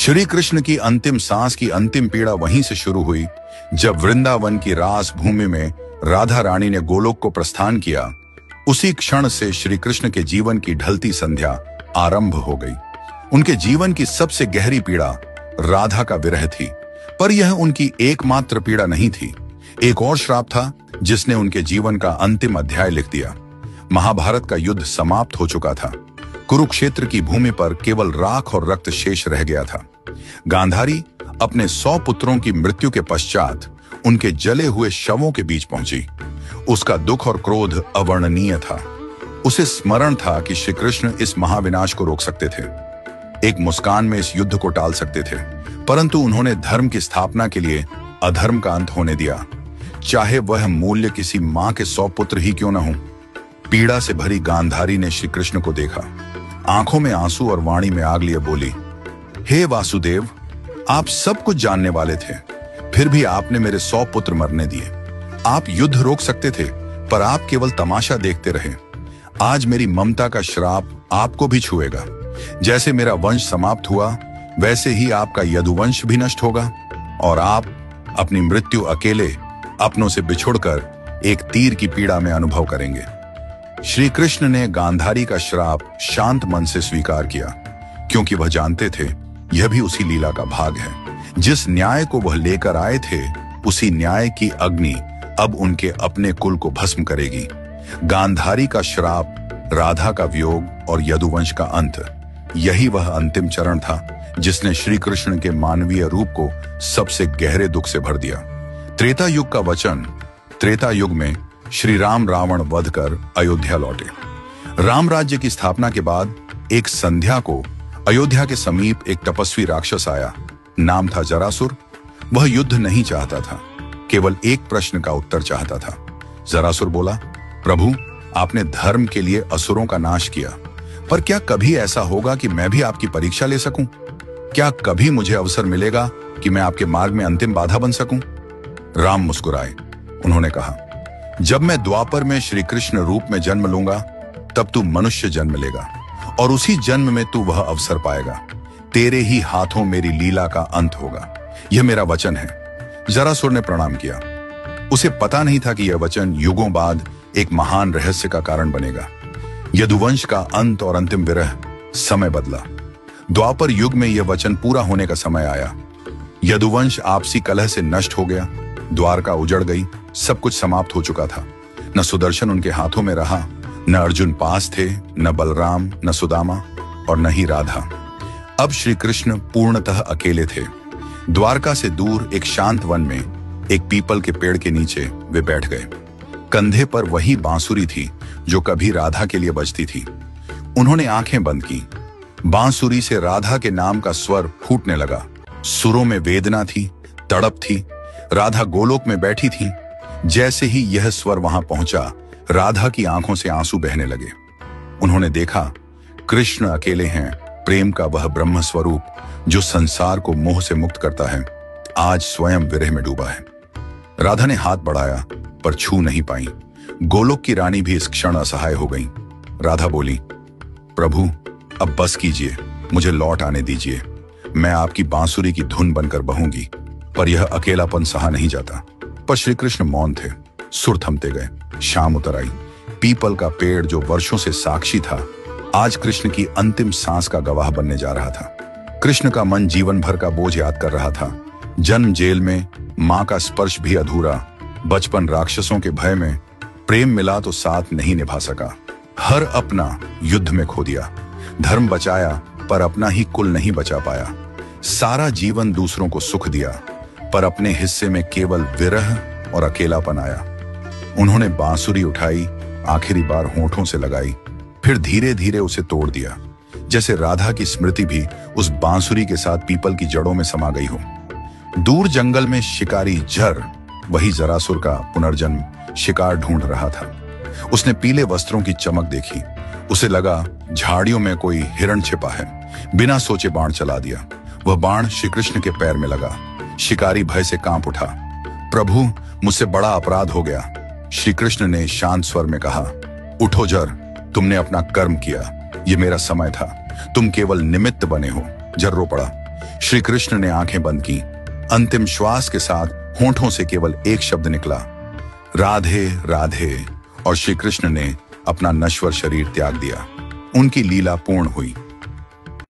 श्री कृष्ण की अंतिम सांस की अंतिम पीड़ा वहीं से शुरू हुई जब वृंदावन की रास भूमि में राधा रानी ने गोलोक को प्रस्थान किया। उसी क्षण से श्री कृष्ण के जीवन की ढलती संध्या आरंभ हो गई। उनके जीवन की सबसे गहरी पीड़ा राधा का विरह थी, पर यह उनकी एकमात्र पीड़ा नहीं थी। एक और श्राप था जिसने उनके जीवन का अंतिम अध्याय लिख दिया। महाभारत का युद्ध समाप्त हो चुका था। कुरुक्षेत्र की भूमि पर केवल राख और रक्त शेष रह गया था। गांधारी अपने 100 पुत्रों की मृत्यु के पश्चात उनके जले हुए शवों के बीच पहुंची। उसका दुख और क्रोध अवर्णनीय था। उसे स्मरण था कि श्री कृष्ण इस महाविनाश को रोक सकते थे, एक मुस्कान में इस युद्ध को टाल सकते थे, परंतु उन्होंने धर्म की स्थापना के लिए अधर्म का अंत होने दिया, चाहे वह मूल्य किसी मां के 100 पुत्र ही क्यों न हो। पीड़ा से भरी गांधारी ने श्री कृष्ण को देखा। आंखों में आंसू और वाणी में आग लिए बोली, हे वासुदेव, आप सब कुछ जानने वाले थे, फिर भी आपने मेरे 100 पुत्र मरने दिए। आप युद्ध रोक सकते थे, पर आप केवल तमाशा देखते रहे। आज मेरी ममता का श्राप आपको भी छुएगा। जैसे मेरा वंश समाप्त हुआ, वैसे ही आपका यदुवंश भी नष्ट होगा और आप अपनी मृत्यु अकेले अपनों से बिछुड़कर एक तीर की पीड़ा में अनुभव करेंगे। श्री कृष्ण ने गांधारी का श्राप शांत मन से स्वीकार किया, क्योंकि वह जानते थे यह भी उसी लीला का भाग है। जिस न्याय को वह लेकर आए थे, उसी न्याय की अग्नि अब उनके अपने कुल को भस्म करेगी। गांधारी का श्राप, राधा का वियोग और यदुवंश का अंत, यही वह अंतिम चरण था जिसने श्री कृष्ण के मानवीय रूप को सबसे गहरे दुख से भर दिया। त्रेता युग का वचन। त्रेता युग में श्री राम रावण वध कर अयोध्या लौटे। राम राज्य की स्थापना के बाद एक संध्या को अयोध्या के समीप एक तपस्वी राक्षस आया। नाम था जरासुर। वह युद्ध नहीं चाहता था, केवल एक प्रश्न का उत्तर चाहता था। जरासुर बोला, प्रभु, आपने धर्म के लिए असुरों का नाश किया, पर क्या कभी ऐसा होगा कि मैं भी आपकी परीक्षा ले सकूं? क्या कभी मुझे अवसर मिलेगा कि मैं आपके मार्ग में अंतिम बाधा बन सकूं? राम मुस्कुराए। उन्होंने कहा, जब मैं द्वापर में श्री कृष्ण रूप में जन्म लूंगा, तब तू मनुष्य जन्म लेगा और उसी जन्म में तू वह अवसर पाएगा। तेरे ही हाथों मेरी लीला का अंत होगा। यह मेरा वचन है। जरासुर ने प्रणाम किया। उसे पता नहीं था कि यह वचन युगों बाद एक महान रहस्य का कारण बनेगा। यदुवंश का अंत और अंतिम विरह। समय बदला। द्वापर युग में यह वचन पूरा होने का समय आया। यदुवंश आपसी कलह से नष्ट हो गया। द्वारका उजड़ गई। सब कुछ समाप्त हो चुका था। न सुदर्शन उनके हाथों में रहा, न अर्जुन पास थे, न बलराम, न सुदामा और न ही राधा। अब श्री कृष्ण पूर्णतः अकेले थे। द्वारका से दूर एक शांत वन में एक पीपल के पेड़ के नीचे वे बैठ गए। कंधे पर वही बांसुरी थी जो कभी राधा के लिए बजती थी। उन्होंने आंखें बंद की। बांसुरी से राधा के नाम का स्वर फूटने लगा। सुरों में वेदना थी, तड़प थी। राधा गोलोक में बैठी थी। जैसे ही यह स्वर वहां पहुंचा, राधा की आंखों से आंसू बहने लगे। उन्होंने देखा, कृष्ण अकेले हैं। प्रेम का वह ब्रह्म स्वरूप जो संसार को मोह से मुक्त करता है, आज स्वयं विरह में डूबा है। राधा ने हाथ बढ़ाया, पर छू नहीं पाई। गोलोक की रानी भी इस क्षण असहाय हो गई। राधा बोली, प्रभु, अब बस कीजिए, मुझे लौट आने दीजिए। मैं आपकी बांसुरी की धुन बनकर बहूंगी। पर यह अकेलापन सहा नहीं जाता। पर श्री कृष्ण मौन थे। सुर थमते गए। शाम उतर आई। पीपल का पेड़ जो वर्षों से साक्षी था, आज कृष्ण की अंतिम सांस का गवाह बनने जा रहा था। कृष्ण का मन जीवन भर का बोझ याद कर रहा था। जन्म जेल में, मां का स्पर्श भी अधूरा। बचपन राक्षसों के भय में, प्रेम मिला तो साथ नहीं निभा सका। हर अपना युद्ध में खो दिया। धर्म बचाया, पर अपना ही कुल नहीं बचा पाया। सारा जीवन दूसरों को सुख दिया, पर अपने हिस्से में केवल विरह और अकेलापन आया। उन्होंने बांसुरी उठाई, आखिरी बार होंठों से लगाई, फिर धीरे धीरे उसे तोड़ दिया, जैसे राधा की स्मृति भी उस बांसुरी के साथ पीपल की जड़ों में समा गई हो। दूर जंगल में शिकारी जर, वही जरासुर का पुनर्जन्म, शिकार ढूंढ रहा था। उसने पीले वस्त्रों की चमक देखी। उसे लगा झाड़ियों में कोई हिरण छिपा है। बिना सोचे बाण चला दिया। वह बाण श्री कृष्ण के पैर में लगा। शिकारी भय से कांप उठा। प्रभु, मुझसे बड़ा अपराध हो गया। श्री कृष्ण ने शांत स्वर में कहा, उठो जर, तुमने अपना कर्म किया। ये मेरा समय था, तुम केवल निमित्त बने हो। जर रो पड़ा। श्री कृष्ण ने आंखें बंद की। अंतिम श्वास के साथ होंठों से केवल एक शब्द निकला, राधे राधे, और श्री कृष्ण ने अपना नश्वर शरीर त्याग दिया। उनकी लीला पूर्ण हुई।